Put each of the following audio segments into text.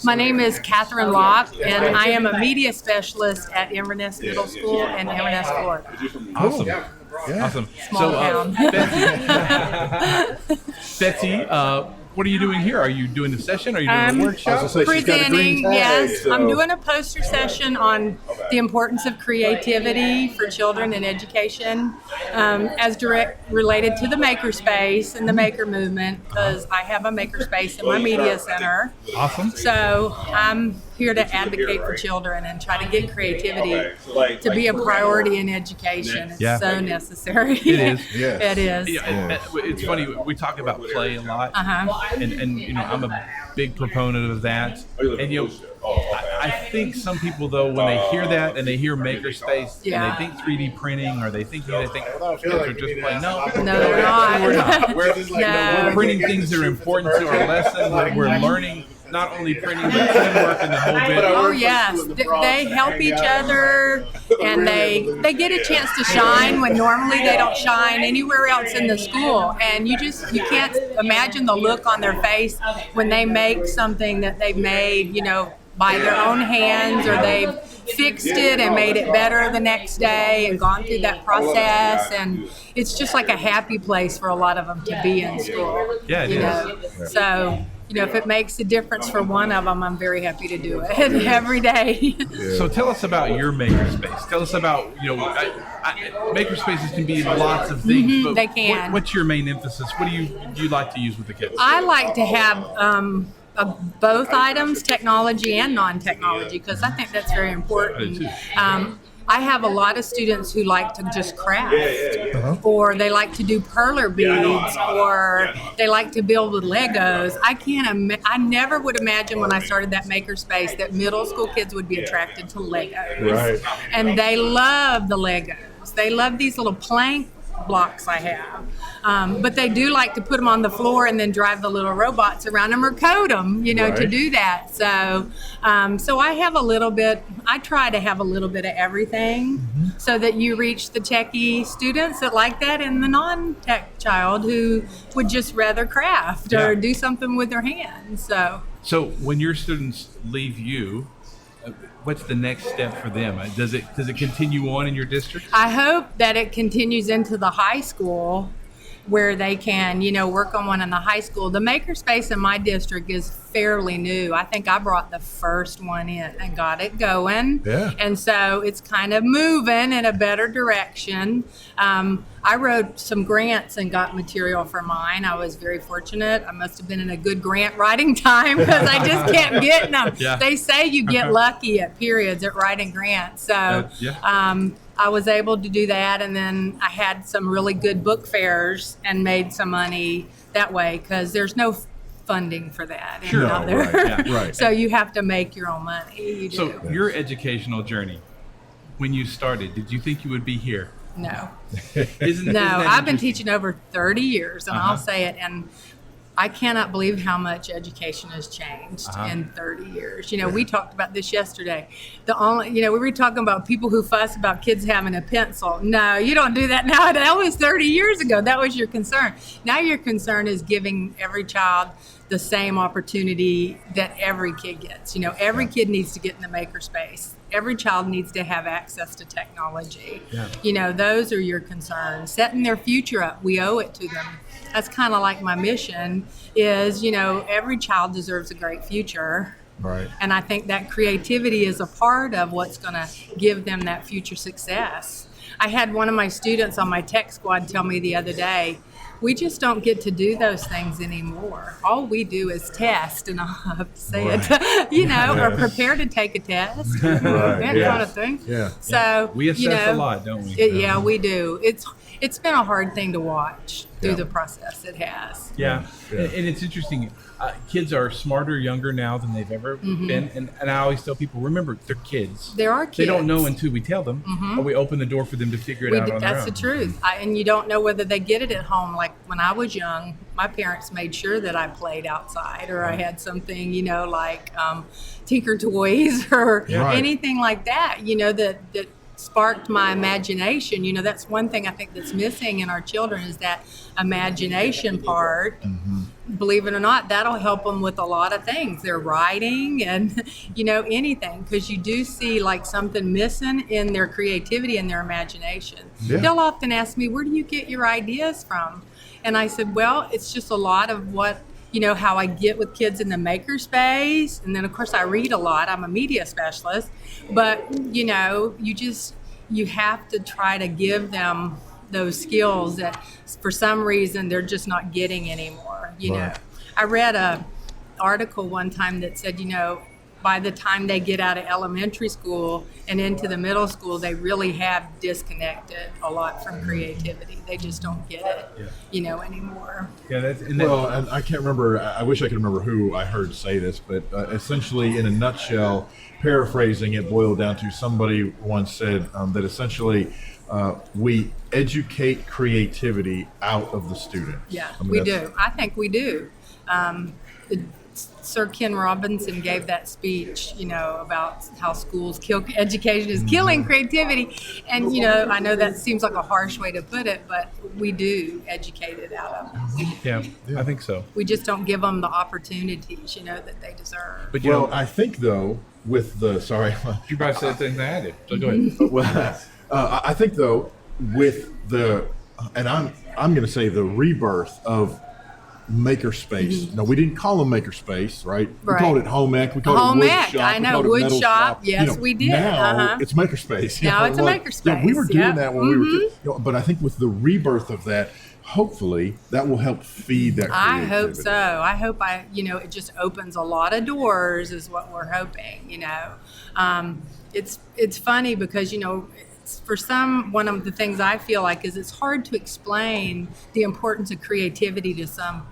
My name is Kathryn Locke, and I am a media specialist at Inverness Middle School in Inverness, Florida. Awesome. Yeah. Awesome. Small town. Betsy, what are you doing here? Are you doing a session? Are you doing a workshop? Presenting, yes. I'm doing a poster session on the importance of creativity for children in education as direct related to the makerspace and the maker movement, because I have a makerspace in my media center. Awesome. So I'm here to advocate for children and try to get creativity to be a priority in education. It's so necessary. It is. It is. Yeah, it's funny, we talk about play a lot, and you know, I'm a big proponent of that. And you know, I think some people though, when they hear that and they hear makerspace and they think 3D printing, or they think kids are just playing. No, they're not. We're not. We're printing things that are important to our lesson. We're learning not only printing, but teamwork and the whole bit. Oh yes, they help each other, and they get a chance to shine when normally they don't shine anywhere else in the school. And you can't imagine the look on their face when they make something that they've made, you know, by their own hands, or they've fixed it and made it better the next day and gone through that process. And it's just like a happy place for a lot of them to be in school. Yeah, it is. So, you know, if it makes a difference for one of them, I'm very happy to do it every day. So tell us about your makerspace. Tell us about, you know, makerspaces can be lots of things. But they can. What's your main emphasis? What do you like to use with the kids? I like to have both items, technology and non-technology, because I think that's very important. I have a lot of students who like to just craft, or they like to do perler beads, or they like to build with Legos. I never would imagine when I started that makerspace that middle school kids would be attracted to Legos. Right. And they love the Legos. They love these little plank blocks I have, but they do like to put them on the floor and then drive the little robots around them or code them, you know, to do that. So I have a little bit. I try to have a little bit of everything, so that you reach the techie students that like that, and the non-tech child who would just rather craft or do something with their hands. So when your students leave you, what's the next step for them? Does it continue on in your district? I hope that it continues into the high school, where they can, you know, work on one in the high school. The makerspace in my district is fairly new. I think I brought the first one in and got it going. Yeah. And so it's kind of moving in a better direction. I wrote some grants and got material for mine. I was very fortunate. I must have been in a good grant writing time, because I just kept getting them. They say you get lucky at periods at writing grants. So I was able to do that, and then I had some really good book fairs and made some money that way, because there's no funding for that out there. Right. So you have to make your own money. So your educational journey, when you started, did you think you would be here? No. Isn't I've been teaching over 30 years, and I'll say it, and I cannot believe how much education has changed in 30 years. You know, we talked about this yesterday. We were talking about people who fuss about kids having a pencil. No, you don't do that now. That was 30 years ago. That was your concern. Now your concern is giving every child the same opportunity that every kid gets. You know, every kid needs to get in the makerspace. Every child needs to have access to technology. You know, those are your concerns. Setting their future up, we owe it to them. That's kind of like my mission is, you know, every child deserves a great future. Right. And I think that creativity is a part of what's going to give them that future success. I had one of my students on my tech squad tell me the other day, we just don't get to do those things anymore. All we do is test, and I'll have to say it, you know, or prepare to take a test, that kind of thing. So we assess a lot, don't we? We do. It's been a hard thing to watch through the process. It has. Yeah. And it's interesting. Kids are smarter, younger now than they've ever been. And I always tell people, remember, they're kids. There are kids. They don't know until we tell them, or we open the door for them to figure it out on their own. That's the truth. And you don't know whether they get it at home. Like when I was young, my parents made sure that I played outside, or I had something, you know, like Tinker Toys or anything like that, you know, that sparked my imagination. You know, that's one thing I think that's missing in our children, is that imagination part believe it or not, that'll help them with a lot of things. Their writing and, anything, because you do see like something missing in their creativity and their imagination. Yeah. They'll often ask me, where do you get your ideas from? And I said, well, it's just a lot of what, how I get with kids in the makerspace. And then, of course, I read a lot. I'm a media specialist. But, you have to try to give them those skills that for some reason they're just not getting anymore. Right. I read a article one time that said, by the time they get out of elementary school and into the middle school, they really have disconnected a lot from creativity. They just don't get it, anymore. Yeah, and I can't remember. I wish I could remember who I heard say this, but essentially, in a nutshell, paraphrasing it, boiled down to somebody once said that essentially we educate creativity out of the students. Yeah, we do. I think we do. Sir Ken Robinson gave that speech, about how schools kill education is killing creativity. And, I know that seems like a harsh way to put it, but we do educate it out of them. Yeah, I think so. We just don't give them the opportunities, that they deserve. But I think though, with the you probably said things I did. So go ahead. Well, I think though, with the, and I'm going to say the rebirth of makerspace. No, we didn't call them makerspace, right? We called it home ec. We called it wood shop. I know, wood shop. Yes, we did. Now it's makerspace. Now it's a makerspace. Yeah, we were doing that when we were. But I think with the rebirth of that, hopefully that will help feed that creativity. I hope so. I hope it just opens a lot of doors is what we're hoping, It's funny because, for some, one of the things I feel like is it's hard to explain the importance of creativity to some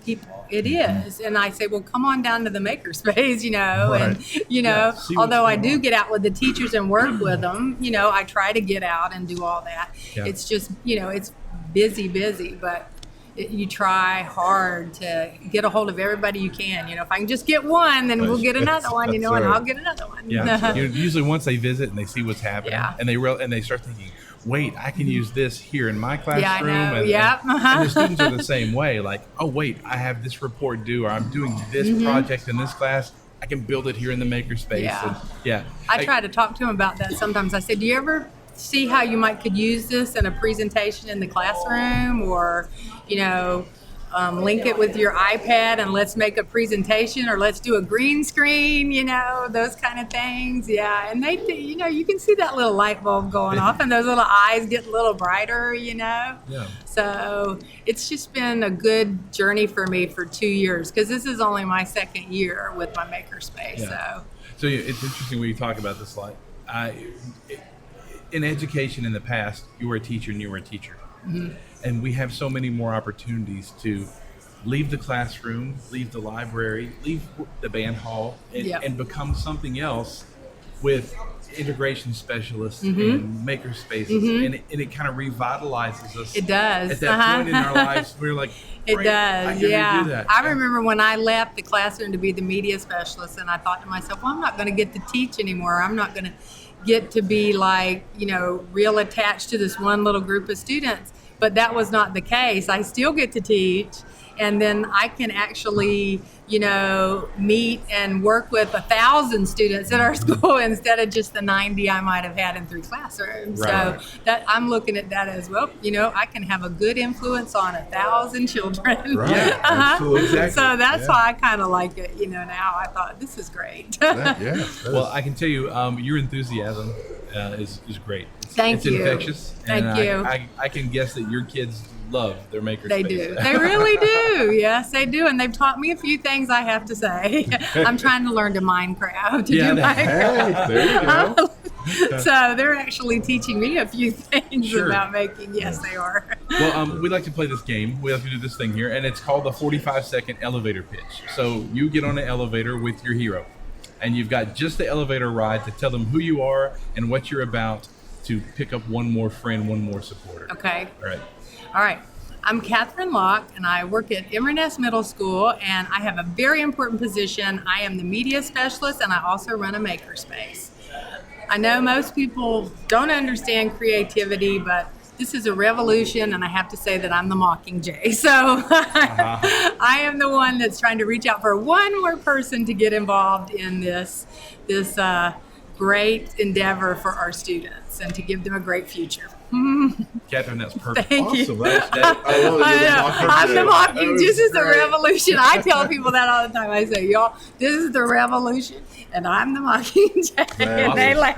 people. It is. And I say, well, come on down to the makerspace, and, although I do get out with the teachers and work with them, I try to get out and do all that. Yeah. It's just, it's busy, but you try hard to get a hold of everybody you can. If I can just get one, then we'll get another one, and I'll get another one. Yeah. Usually once they visit and they see what's happening, and they start thinking, wait, I can use this here in my classroom. Yeah, I know. And the students are the same way. Like, oh, wait, I have this report due, or I'm doing this project in this class. I can build it here in the makerspace. Yeah. I try to talk to them about that sometimes. I say, do you ever see how you could use this in a presentation in the classroom, or link it with your iPad and let's make a presentation, or let's do a green screen, those kind of things. Yeah. And they, you can see that little light bulb going off and those little eyes get a little brighter, Yeah. So it's just been a good journey for me for 2 years, because this is only my second year with my makerspace. Yeah. So it's interesting when you talk about this, like, in education in the past, you were a teacher and you were a teacher. Mm-hmm. And we have so many more opportunities to leave the classroom, leave the library, leave the band hall, and become something else with integration specialists and maker spaces. And it kind of revitalizes us. It does. At that point in our lives, we're like, it does. I can redo that. I remember when I left the classroom to be the media specialist, and I thought to myself, well, I'm not going to get to teach anymore. I'm not going to get to be like, real attached to this one little group of students. But that was not the case. I still get to teach, and then I can actually, meet and work with 1,000 students at our school instead of just the 90 I might have had in 3 classrooms. Right. So that I'm looking at that as well. I can have a good influence on 1,000 children. Right. Absolutely. Exactly. So that's why I kind of like it. Now I thought this is great. Well, I can tell you, your enthusiasm is great. Thank you. It's infectious. Thank you. I can guess that your kids love their makerspace. They do. They really do. Yes, they do. And they've taught me a few things, I have to say. I'm trying to learn to Minecraft. Hey, there you go. So they're actually teaching me a few things about making. Yes, they are. Well, we like to play this game. We like to do this thing here, and it's called the 45-second elevator pitch. So you get on an elevator with your hero, and you've got just the elevator ride to tell them who you are and what you're about, to pick up one more friend, one more supporter. Okay. All right. I'm Kathryn Locke, and I work at Inverness Middle School, and I have a very important position. I am the media specialist, and I also run a makerspace. I know most people don't understand creativity, but this is a revolution, and I have to say that I'm the Mockingjay. So I am the one that's trying to reach out for one more person to get involved in this great endeavor for our students and to give them a great future. Kathryn, that's perfect. Thank you. Awesome. I'm the Mockingjay. This is the revolution. I tell people that all the time. I say, y'all, this is the revolution, and I'm the Mockingjay. And they laugh.